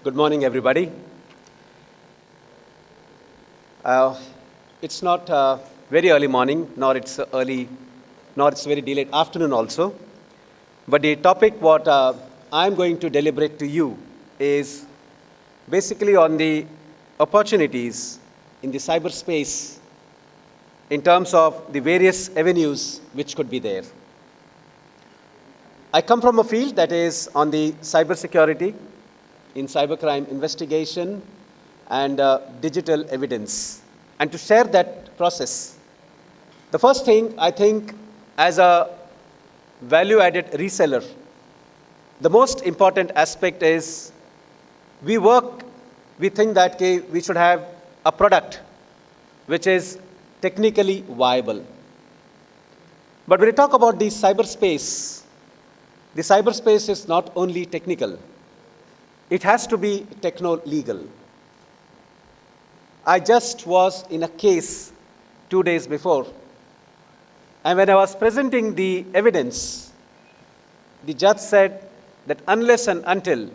Good morning, everybody. It's not very early morning, nor it's very delayed afternoon also. But the topic what I'm going to deliberate to you is basically on the opportunities in the cyberspace in terms of the various avenues which could be there. I come from a field that is on the cybersecurity, in cybercrime investigation, and digital evidence. And to share that process, the first thing I think as a value-added reseller, the most important aspect is we think that we should have a product which is technically viable. But when we talk about the cyberspace is not only technical, it has to be techno-legal. I just was in a case 2 days before, and when I was presenting the evidence, the judge said that unless and until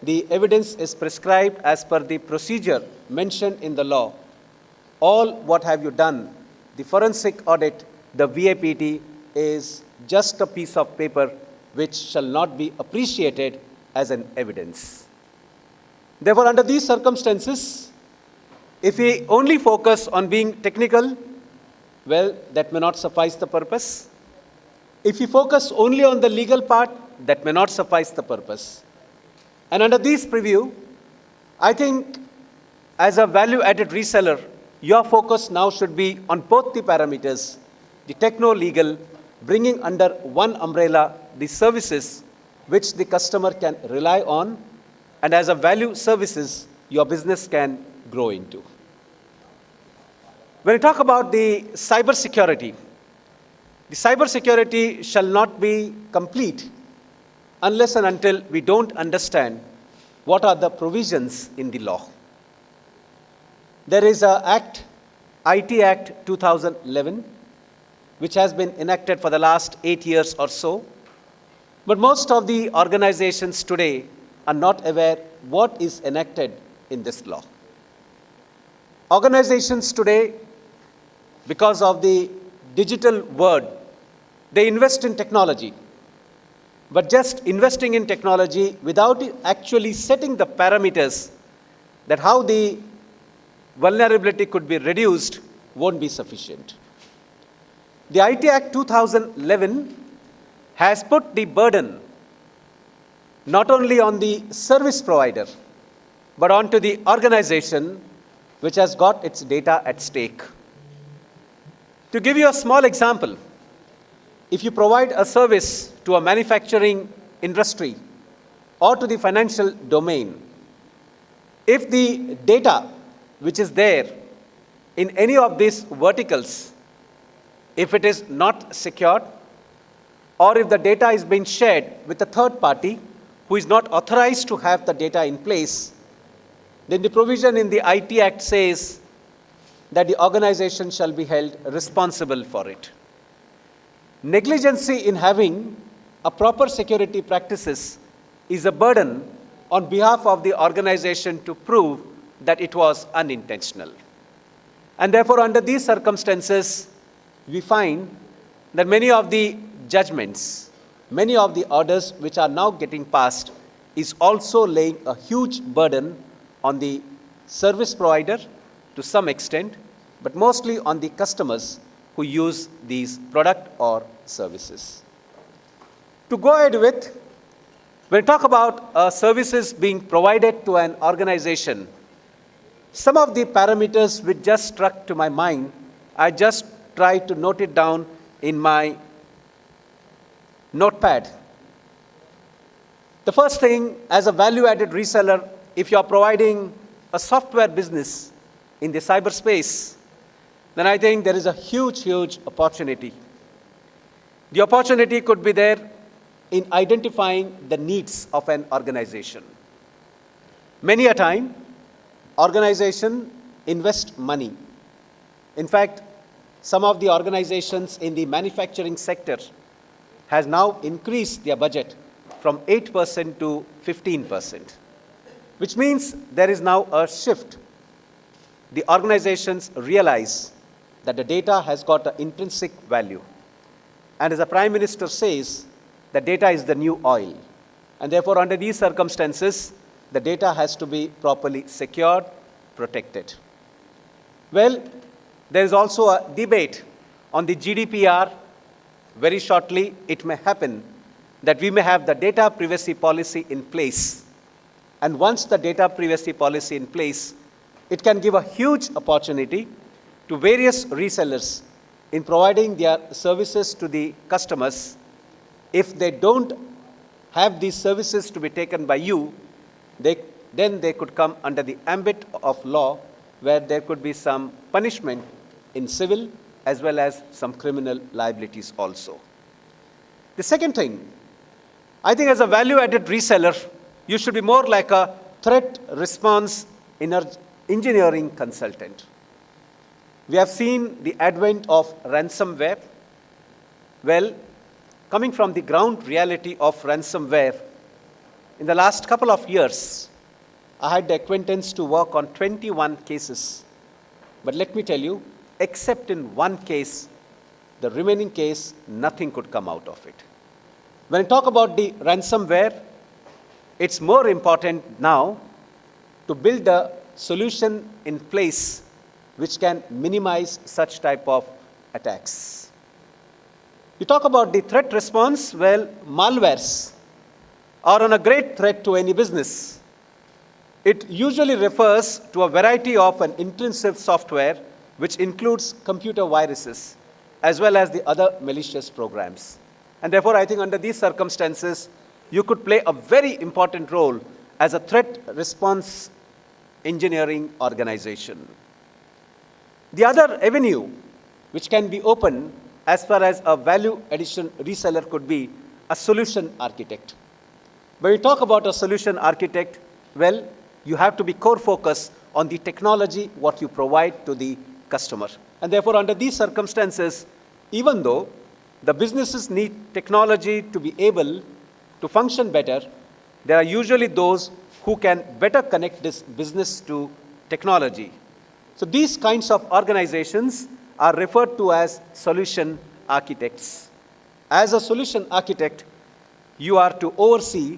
the evidence is prescribed as per the procedure mentioned in the law, all what have you done, the forensic audit, the VAPT is just a piece of paper which shall not be appreciated as an evidence. Therefore, under these circumstances, if we only focus on being technical, well, that may not suffice the purpose. If we focus only on the legal part, that may not suffice the purpose. And under this preview, I think as a value-added reseller, your focus now should be on both the parameters, the techno-legal, bringing under one umbrella the services which the customer can rely on, and as a value services, your business can grow into. When we talk about the cybersecurity shall not be complete unless and until we don't understand what are the provisions in the law. There is an IT Act 2011, which has been enacted for the last 8 years or so. But most of the organizations today are not aware what is enacted in this law. Organizations today, because of the digital world, they invest in technology. But just investing in technology without actually setting the parameters that how the vulnerability could be reduced won't be sufficient. The IT Act 2011 has put the burden not only on the service provider, but onto the organization which has got its data at stake. To give you a small example, if you provide a service to a manufacturing industry or to the financial domain, if the data which is there in any of these verticals, if it is not secured, or if the data is being shared with a third party who is not authorized to have the data in place, then the provision in the IT Act says that the organization shall be held responsible for it. Negligency in having a proper security practices is a burden on behalf of the organization to prove that it was unintentional. And therefore, under these circumstances, we find that many of the judgments, many of the orders which are now getting passed is also laying a huge burden on the service provider to some extent, but mostly on the customers who use these product or services. To go ahead with, when we talk about services being provided to an organization, some of the parameters which just struck to my mind, I just tried to note it down in my notepad. The first thing, as a value-added reseller, if you are providing a software business in the cyberspace, then I think there is a huge, huge opportunity. The opportunity could be there in identifying the needs of an organization. Many a time, organization invest money. In fact, some of the organizations in the manufacturing sector has now increased their budget from 8% to 15%. which means there is now a shift. The organizations realize that the data has got an intrinsic value. And as the Prime Minister says, the data is the new oil. And therefore, under these circumstances, the data has to be properly secured, protected. Well, there is also a debate on the GDPR. Very shortly, it may happen that we may have the data privacy policy in place. And once the data privacy policy in place, it can give a huge opportunity to various resellers in providing their services to the customers. If they don't have these services to be taken by you, then they could come under the ambit of law, where there could be some punishment in civil as well as some criminal liabilities also. The second thing, I think as a value-added reseller, you should be more like a threat response engineering consultant. We have seen the advent of ransomware. Well, coming from the ground reality of ransomware, in the last couple of years, I had the acquaintance to work on 21 cases. But let me tell you, except in one case, the remaining case, nothing could come out of it. When I talk about the ransomware, it's more important now to build a solution in place which can minimize such type of attacks. You talk about the threat response, well, malwares are a great threat to any business. It usually refers to a variety of an intrusive software which includes computer viruses as well as the other malicious programs. And therefore, I think under these circumstances, you could play a very important role as a threat response engineering organization. The other avenue which can be open as far as a value addition reseller could be a solution architect. When we talk about a solution architect, well, you have to be core focused on the technology, what you provide to the customer. And therefore, under these circumstances, even though the businesses need technology to be able to function better, there are usually those who can better connect this business to technology. So these kinds of organizations are referred to as solution architects. As a solution architect, you are to oversee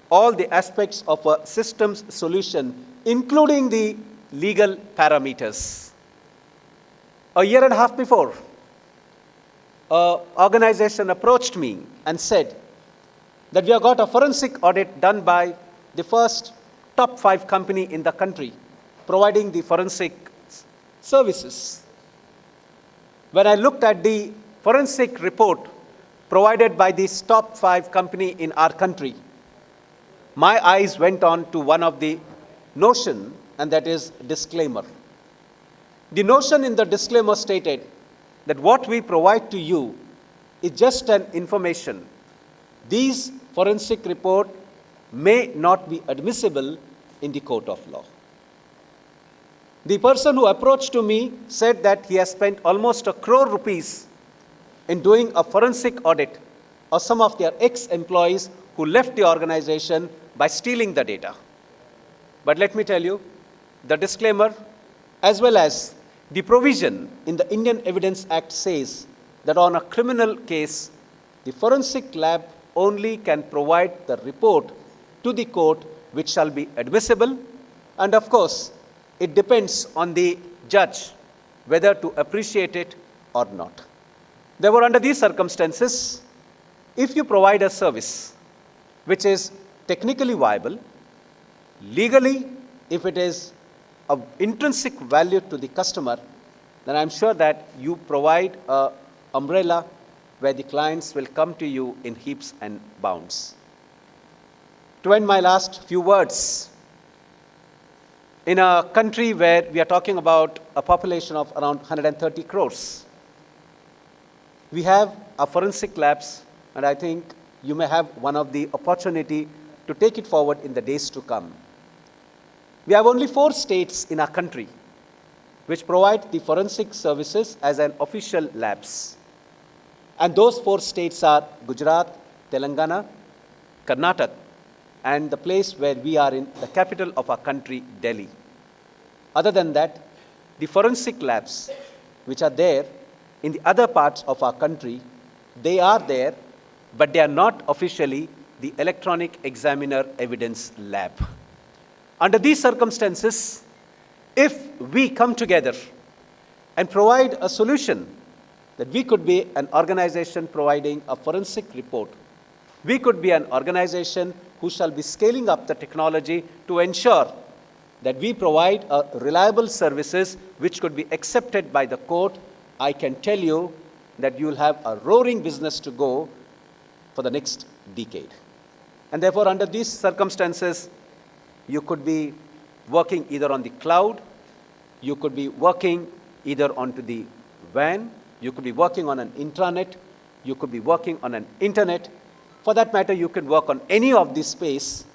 all the aspects of a systems solution, including the legal parameters. A year and a half before, an organization approached me and said that we have got a forensic audit done by the first top 5 company in the country providing the forensic services. When I looked at the forensic report provided by this top 5 company in our country, my eyes went on to one of the notion, and that is disclaimer. The notion in the disclaimer stated that what we provide to you is just an information. These forensic report may not be admissible in the court of law. The person who approached to me said that he has spent almost 1 crore rupees in doing a forensic audit of some of their ex-employees who left the organization by stealing the data. But let me tell you, the disclaimer as well as the provision in the Indian Evidence Act says that on a criminal case, the forensic lab only can provide the report to the court which shall be admissible, and of course, it depends on the judge whether to appreciate it or not. Therefore, under these circumstances, if you provide a service which is technically viable, legally, if it is of intrinsic value to the customer, then I'm sure that you provide an umbrella where the clients will come to you in heaps and bounds. To end my last few words, in a country where we are talking about a population of around 130 crores, we have our forensic labs, and I think you may have one of the opportunity to take it forward in the days to come. We have only 4 states in our country which provide the forensic services as an official labs. And those 4 states are Gujarat, Telangana, Karnataka, and the place where we are in the capital of our country, Delhi. Other than that, the forensic labs which are there in the other parts of our country, they are there, but they are not officially the electronic examiner evidence lab. Under these circumstances, if we come together and provide a solution, that we could be an organization providing a forensic report, we could be an organization who shall be scaling up the technology to ensure that we provide reliable services which could be accepted by the court, I can tell you that you will have a roaring business to go for the next decade. And therefore, under these circumstances, you could be working either on the cloud, you could be working either onto the WAN, you could be working on an intranet, you could be working on an internet. For that matter, you could work on any of this space.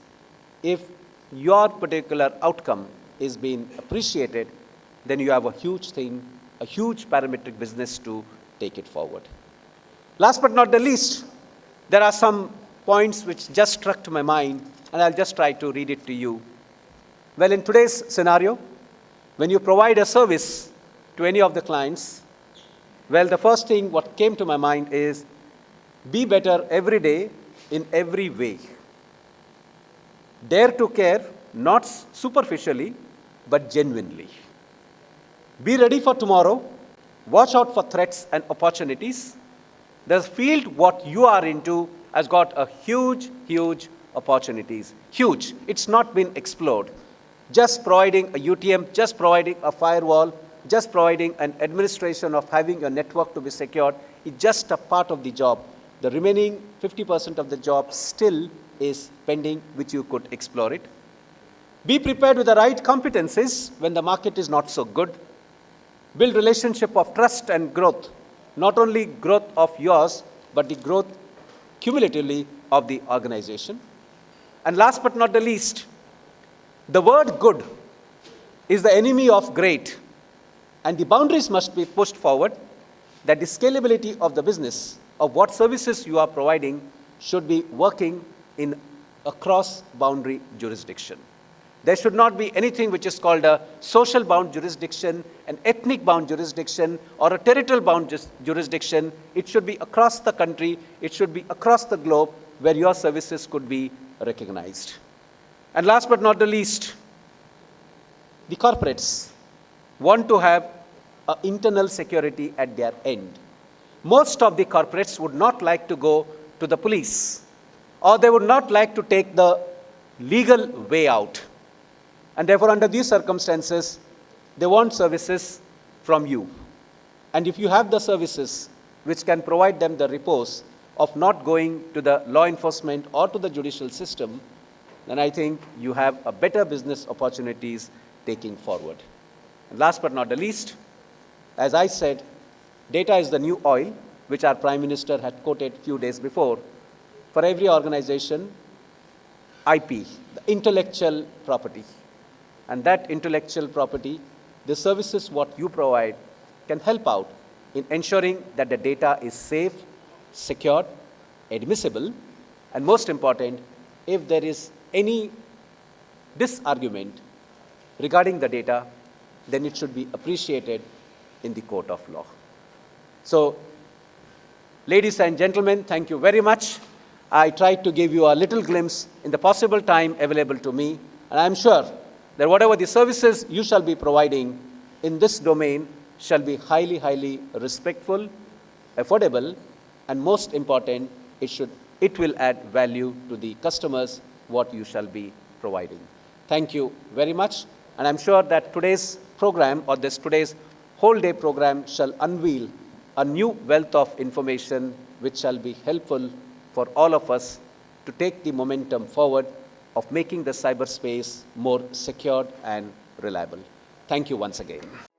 If your particular outcome is being appreciated, then you have a huge thing, a huge parametric business to take it forward. Last but not the least, there are some points which just struck to my mind, and I'll just try to read it to you. Well, in today's scenario, when you provide a service to any of the clients, well, the first thing what came to my mind is be better every day in every way. Dare to care, not superficially, but genuinely. Be ready for tomorrow. Watch out for threats and opportunities. The field what you are into has got a huge, huge opportunities. Huge. It's not been explored. Just providing a UTM, just providing a firewall, just providing an administration of having your network to be secured is just a part of the job. The remaining 50% of the job still is pending, which you could explore it. Be prepared with the right competencies when the market is not so good. Build relationship of trust and growth, not only growth of yours, but the growth cumulatively of the organization. And last but not the least, the word good is the enemy of great, and the boundaries must be pushed forward, that the scalability of the business of what services you are providing should be working in a cross-boundary jurisdiction. There should not be anything which is called a social bound jurisdiction, an ethnic bound jurisdiction, or a territorial bound jurisdiction. It should be across the country, it should be across the globe where your services could be recognized. And last but not the least, the corporates want to have internal security at their end. Most of the corporates would not like to go to the police, or they would not like to take the legal way out. And therefore, under these circumstances, they want services from you. And if you have the services which can provide them the repose of not going to the law enforcement or to the judicial system, then I think you have a better business opportunities taking forward. And last but not the least, as I said, data is the new oil, which our Prime Minister had quoted a few days before. For every organization, IP, the intellectual property. And that intellectual property, the services what you provide can help out in ensuring that the data is safe, secured, admissible, and most important, if there is any disargument regarding the data, then it should be appreciated in the court of law. So, ladies and gentlemen, thank you very much. I tried to give you a little glimpse in the possible time available to me, and I am sure that whatever the services you shall be providing in this domain shall be highly, highly respectful, affordable, and most important, it will add value to the customers what you shall be providing. Thank you very much, and I'm sure that today's program or today's whole day program shall unveil a new wealth of information which shall be helpful for all of us to take the momentum forward of making the cyberspace more secured and reliable. Thank you once again.